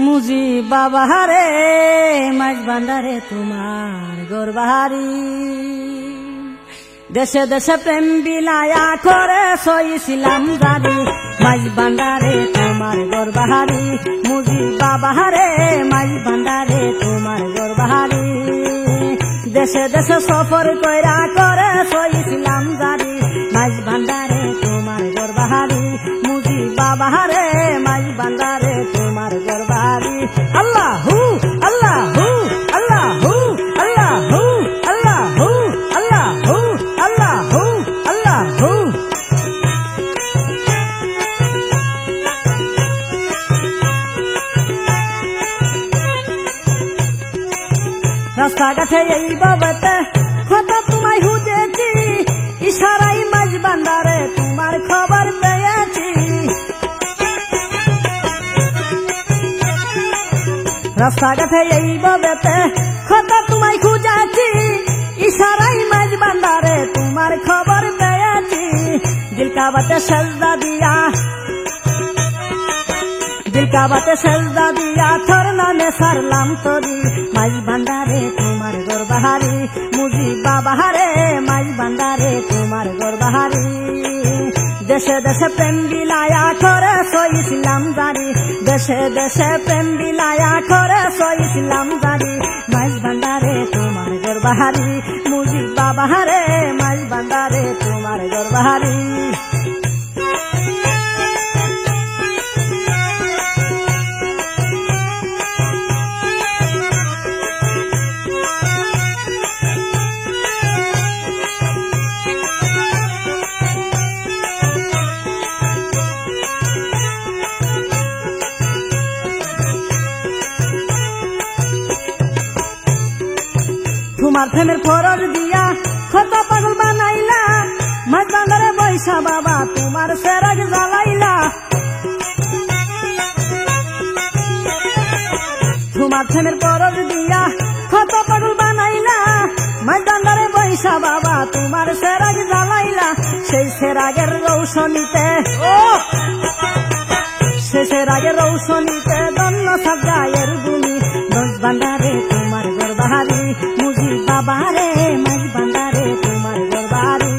মুজি বাবা রে মাঝ বান্দারে তোমার গরবাহারি দেশে দেশে প্রেম বিলায়া করে সইছিলাম জারি মাঝ বান্দারে তোমার গরবাহারি মুজি বাবা রে মাঝ বান্দারে তোমার গরবাহারি দেশে দেশে সফর কইরা করে সইছিলাম জারি মাঝ বান্দারে তোমার গরবাহারি মুজি বাবা রে মাঝ বান্দারে তোমার গরবাহারি আল্লাহু আল্লাহু আল্লাহু আল্লাহু আল্লাহু আল্লাহু আল্লাহু আল্লাহু রাস্তাঘাটে এই বাবাতে কথা তোমায় খুঁজেছি ইশারাই মাঝ বান্দারে তোমার খবর পেয়েছি রাস্তাঘাটে এই বাবাতে কথা তোমায় খুঁজেছি ইশারাই মাঝ বান্দারে তোমার খবর পেয়েছি দিলকাবাতে সেজদা দিয়া দিলকাবাতে সেজদা দিয়া তোর নামে সারলাম তরি মাঝ বান্দারে তোমার গরবাহারি মুজি বাবা রে মাঝ বান্দারে তোমার গরবাহারি দেশে দেশে প্রেম বিলায়া করে সইছিলাম জারি দেশে দেশে প্রেম বিলায়া করে সইছিলাম জারি মাঝ বান্দারে তোমার গরবাহারি মুজি বাবা রে মাঝ বান্দারে তোমার গরবাহারি তোমার প্রেমের ফরজ দিয়া কত পাগল বানাইলা মাঝ বান্দারে বৈশা বাবা তোমার সেরাগ জ্বালাইলা তোমার প্রেমের ফরজ দিয়া কত পাগল বানাইলা মাঝ বান্দারে বৈশা বাবা তোমার সেরাগ জ্বালাইলা সেই সেরাগের রৌশনীতে শেষের আগে রৌশনীতে দন্ন সাজায়ের ভূমি মাঝ বান্দারে তোমার গরবাহারি মুজি বাবা রে মাঝ বান্দারে তোমার গরবাহারি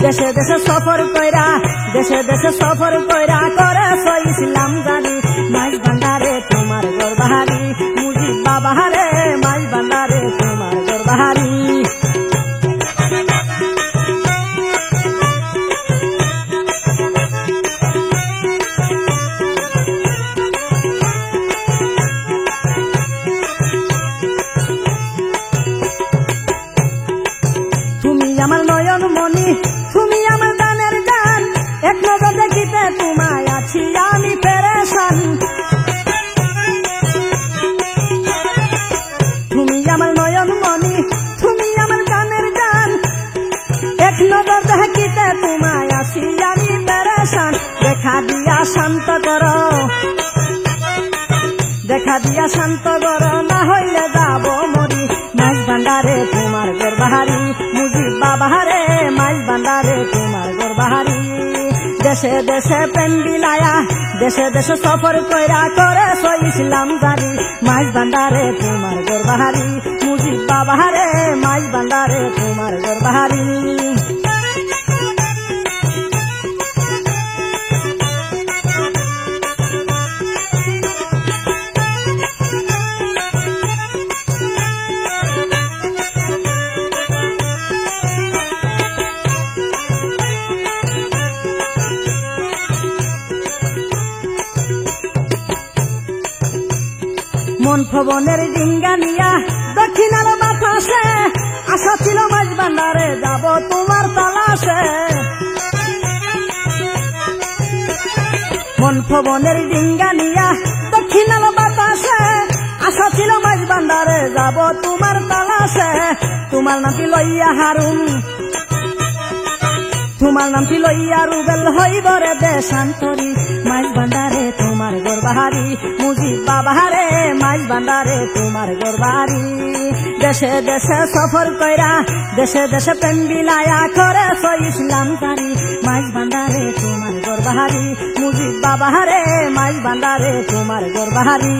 দেশে দেশে সফর কইরা দেশে দেশে সফর কইরা করে সইছিলাম জানি মাঝ বান্দারে তোমার গরবাহারি মুজি বাবা রে মাঝ বান্দারে তোমার গরবাহারি আমার নয়ন মনি তুমি আমার দানের গান এক নজর দেখিতে তোমায় আছি আমি পেরেশান তুমি আমার নয়ন মনি তুমি আমার গানের গান এক নজর দেখিতে তোমায় আছি আমি পেরেশান দেখা দিয়া শান্ত করো দেখা দিয়া শান্ত করো না হইলে যাব মরি মাঝ বান্দারে তোমার গরবাহারি মুজি বাবা রে মাঝ বান্দারে তোমার গরবাহারি দেশে দেশে প্রেম বিলায়া দেশে দেশে সফর কইরা করে সইছিলাম জারি মাঝ বান্দারে তোমার গরবাহারি মুজি বাবা রে মাঝ বান্দারে তোমার গরবাহারি মন ভবনের ডিঙ্গা নিয়া দক্ষিণার বাতাসে আশা ছিল মাঝ বান্দারে যাব তোমার তালাশে মন ভবনের ডিঙ্গা নিয়া দক্ষিণার বাতাসে আশা ছিল মাঝ বান্দারে যাব তোমার তালাশে তোমার নামটি লইয়া হারুন তোমার নামটি লইয়া রুবেল হইবরে দেশান্তরি মাঝ বান্দারে তোমার গরবাহারি মুজি বাবা রে মাঝ বান্দারে তোমার গরবাহারি দেশে দেশে সফর কইরা দেশে দেশে প্রেম বিলায়া করে সইছিলাম জারি মাঝ বান্দারে তোমার বাহারি মুজিব বাবা রে মাইজ ভান্ডারে তোমার ঘর বাহারি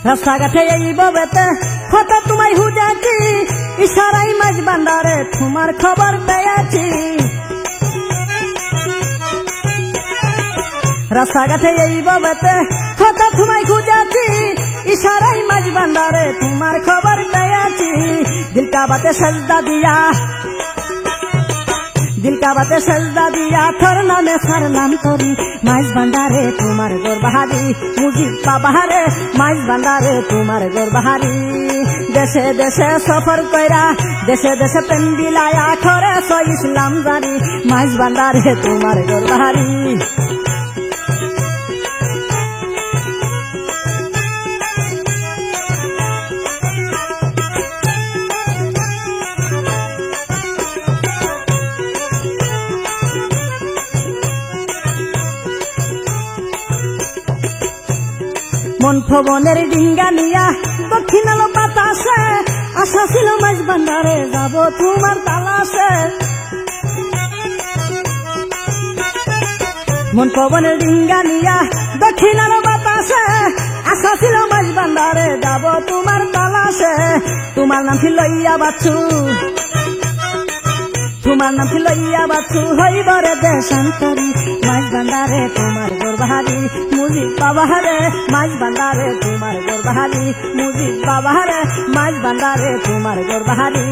রাস্তাঘাটে এই ববেতে কথা তোমায় হুজাছি ইশারাই মাঝ ভান্ডারে তোমার খবর পেয়েছি রাস্তাঘাটে এই ববেতে কথা তোমায় খুঁজাছি ইশারাই মাঝ ভান্ডারে তোমার খবর পেয়েছি দিল কা বাতে সজদা দিয়া दिल का बाते सजदा दिया थोर नामे सरलाम करी माइज भांडारे तुम्हारे गोर बहारी मुजिब बाबा रे माइज भांडारे तुम्हारे गोर बहारी देशे देशे सफर कइरा देशे देशे प्रेम बिलाया करे सो इस्लाम जारी माइज भांडारे तुम्हारे गोर बहारी মন ভবনের ডিঙ্গা নিয়া দক্ষিণ আলো বাতাসে আশা ছিল মাঝ ভান্ডারে যাব তোমার তালাশে মন ভবনের ডিঙ্গা নিয়া দক্ষিণ আলো বাতাসে আশা ছিল মাঝ ভান্ডারে যাব তোমার তালাশে তোমার নাম ছিল লইয়া বাছু তোমার নাম ছিল লইয়া বাছু হইব রে দেশান্তরী মাঝ ভান্ডারে তোমার ঘর বাহারি মুজিব বাবা রে মাঝ ভান্ডারে তোমার ঘর বাহারি মুজিব বাবা রে মাঝ ভান্ডারে তোমার ঘর বাহারি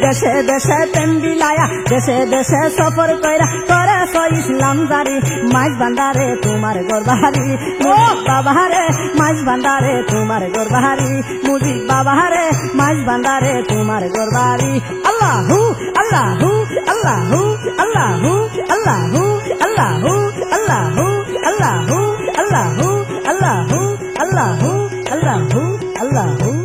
দেশে দেশে প্রেম বিলায়া দেশে দেশে সফর কইরা করে সো ইসলাম জারি মাঝ ভান্ডারে তোমার ঘর বাহারি মুজিব বাবা রে মাঝ ভান্ডারে তোমার ঘর বাহারি মুজিব বাবা রে মাঝ ভান্ডারে তোমার ঘর বাহারি আল্লাহু আল্লাহু আল্লাহু আল্লাহু আল্লাহু আল্লাহু আল্লাহু আল্লাহু আল্লাহু আল্লাহু আল্লাহু আল্লাহু আল্লাহু